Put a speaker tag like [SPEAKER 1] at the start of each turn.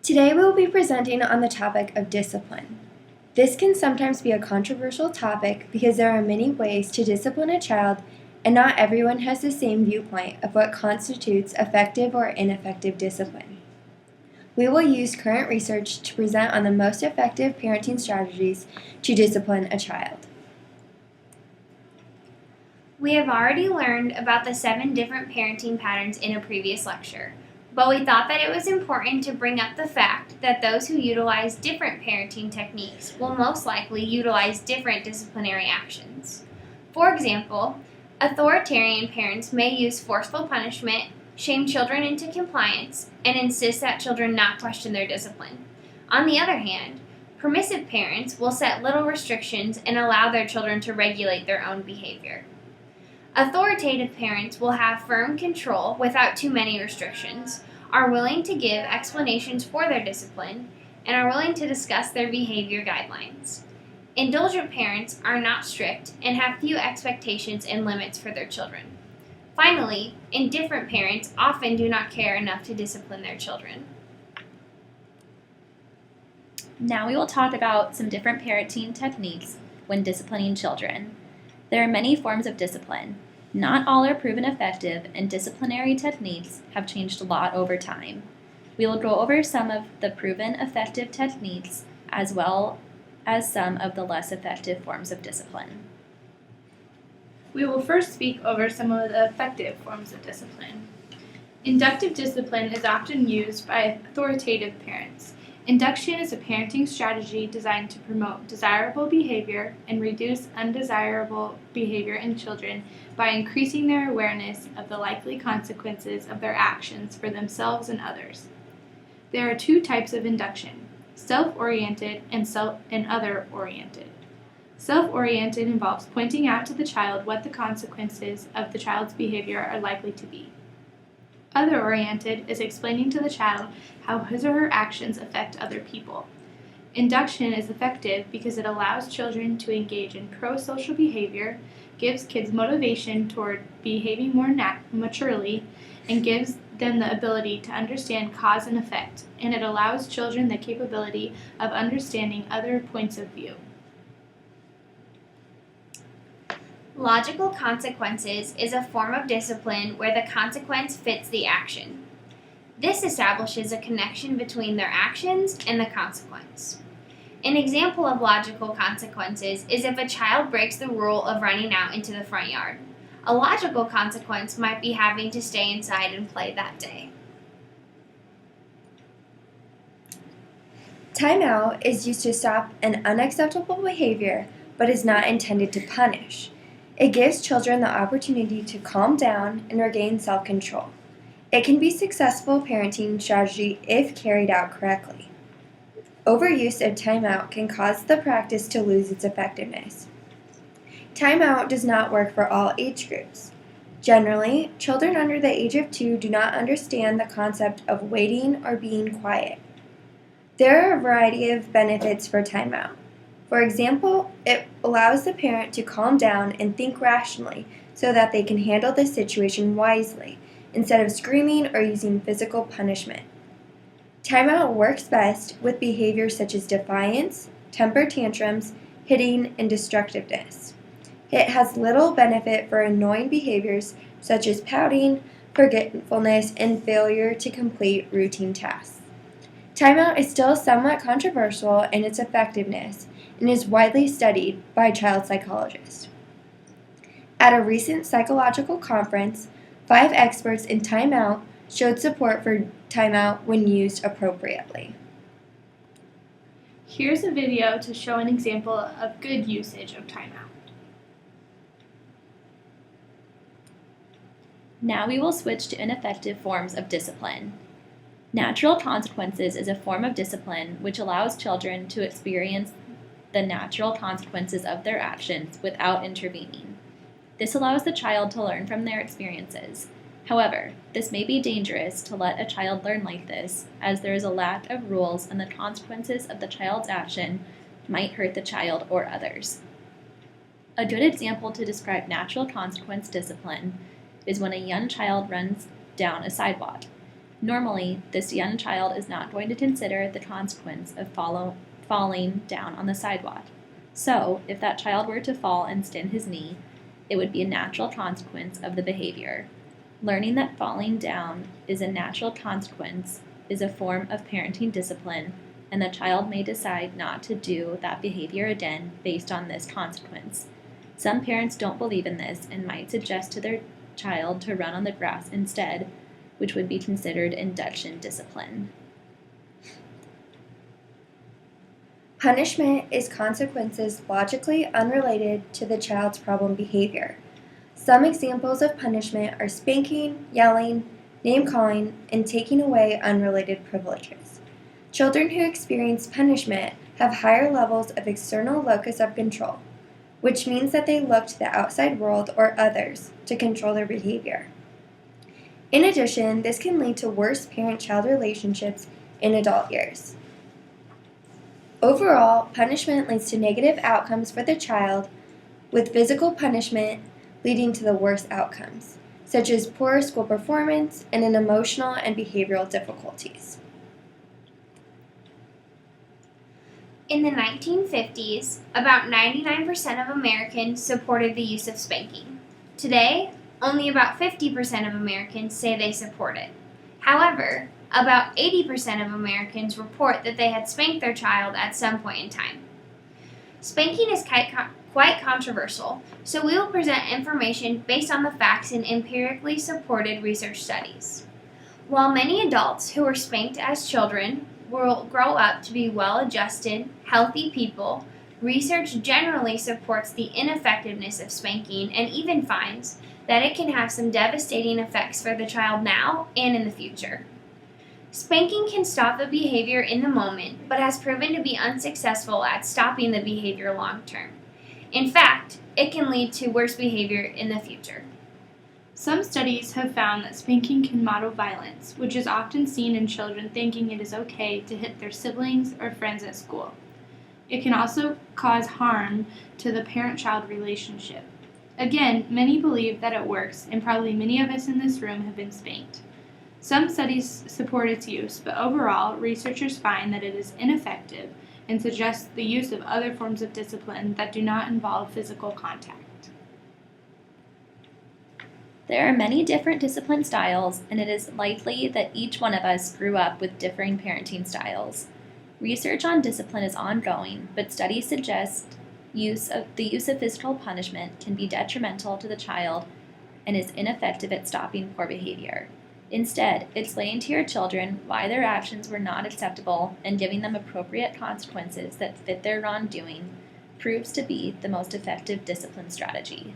[SPEAKER 1] Today we will be presenting on the topic of discipline. This can sometimes be a controversial topic because there are many ways to discipline a child, and not everyone has the same viewpoint of what constitutes effective or ineffective discipline. We will use current research to present on the most effective parenting strategies to discipline a child.
[SPEAKER 2] We have already learned about the 7 different parenting patterns in a previous lecture, but we thought that it was important to bring up the fact that those who utilize different parenting techniques will most likely utilize different disciplinary actions. For example, authoritarian parents may use forceful punishment, shame children into compliance, and insist that children not question their discipline. On the other hand, permissive parents will set little restrictions and allow their children to regulate their own behavior. Authoritative parents will have firm control without too many restrictions, are willing to give explanations for their discipline, and are willing to discuss their behavior guidelines. Indulgent parents are not strict and have few expectations and limits for their children. Finally, indifferent parents often do not care enough to discipline their children.
[SPEAKER 3] Now we will talk about some different parenting techniques when disciplining children. There are many forms of discipline. Not all are proven effective, and disciplinary techniques have changed a lot over time. We will go over some of the proven effective techniques as well as some of the less effective forms of discipline.
[SPEAKER 4] We will first speak over some of the effective forms of discipline. Inductive discipline is often used by authoritative parents. Induction is a parenting strategy designed to promote desirable behavior and reduce undesirable behavior in children by increasing their awareness of the likely consequences of their actions for themselves and others. There are 2 types of induction: self-oriented and other-oriented. Self-oriented involves pointing out to the child what the consequences of the child's behavior are likely to be. Other-oriented is explaining to the child how his or her actions affect other people. Induction is effective because it allows children to engage in pro-social behavior, gives kids motivation toward behaving more maturely, and gives them the ability to understand cause and effect, and it allows children the capability of understanding other points of view.
[SPEAKER 2] Logical consequences is a form of discipline where the consequence fits the action. This establishes a connection between their actions and the consequence. An example of logical consequences is if a child breaks the rule of running out into the front yard. A logical consequence might be having to stay inside and play that day.
[SPEAKER 1] Timeout is used to stop an unacceptable behavior but is not intended to punish. It gives children the opportunity to calm down and regain self-control. It can be a successful parenting strategy if carried out correctly. Overuse of timeout can cause the practice to lose its effectiveness. Timeout does not work for all age groups. Generally, children under the age of 2 do not understand the concept of waiting or being quiet. There are a variety of benefits for timeout. For example, it allows the parent to calm down and think rationally so that they can handle the situation wisely, instead of screaming or using physical punishment. Timeout works best with behaviors such as defiance, temper tantrums, hitting, and destructiveness. It has little benefit for annoying behaviors such as pouting, forgetfulness, and failure to complete routine tasks. Timeout is still somewhat controversial in its effectiveness and is widely studied by child psychologists. At a recent psychological conference, 5 experts in timeout showed support for timeout when used appropriately.
[SPEAKER 4] Here's a video to show an example of good usage of timeout.
[SPEAKER 3] Now we will switch to ineffective forms of discipline. Natural consequences is a form of discipline which allows children to experience the natural consequences of their actions without intervening. This allows the child to learn from their experiences. However, this may be dangerous to let a child learn like this, as there is a lack of rules and the consequences of the child's action might hurt the child or others. A good example to describe natural consequence discipline is when a young child runs down a sidewalk. Normally, this young child is not going to consider the consequence of falling down on the sidewalk. So, if that child were to fall and skin his knee, it would be a natural consequence of the behavior. Learning that falling down is a natural consequence is a form of parenting discipline, and the child may decide not to do that behavior again based on this consequence. Some parents don't believe in this and might suggest to their child to run on the grass instead, which would be considered induction discipline.
[SPEAKER 1] Punishment is consequences logically unrelated to the child's problem behavior. Some examples of punishment are spanking, yelling, name-calling, and taking away unrelated privileges. Children who experience punishment have higher levels of external locus of control, which means that they look to the outside world or others to control their behavior. In addition, this can lead to worse parent-child relationships in adult years. Overall, punishment leads to negative outcomes for the child, with physical punishment leading to the worst outcomes, such as poor school performance and an emotional and behavioral difficulties.
[SPEAKER 2] In the 1950s, about 99% of Americans supported the use of spanking. Today, only about 50% of Americans say they support it. However, about 80% of Americans report that they had spanked their child at some point in time. Spanking is quite controversial, so we will present information based on the facts in empirically supported research studies. While many adults who were spanked as children will grow up to be well-adjusted, healthy people, research generally supports the ineffectiveness of spanking and even finds that it can have some devastating effects for the child now and in the future. Spanking can stop the behavior in the moment, but has proven to be unsuccessful at stopping the behavior long term. In fact, it can lead to worse behavior in the future.
[SPEAKER 4] Some studies have found that spanking can model violence, which is often seen in children thinking it is okay to hit their siblings or friends at school. It can also cause harm to the parent-child relationship. Again, many believe that it works, and probably many of us in this room have been spanked. Some studies support its use, but overall, researchers find that it is ineffective and suggest the use of other forms of discipline that do not involve physical contact.
[SPEAKER 3] There are many different discipline styles, and it is likely that each one of us grew up with differing parenting styles. Research on discipline is ongoing, but studies suggest the use of physical punishment can be detrimental to the child and is ineffective at stopping poor behavior. Instead, explaining to your children why their actions were not acceptable and giving them appropriate consequences that fit their wrongdoing proves to be the most effective discipline strategy.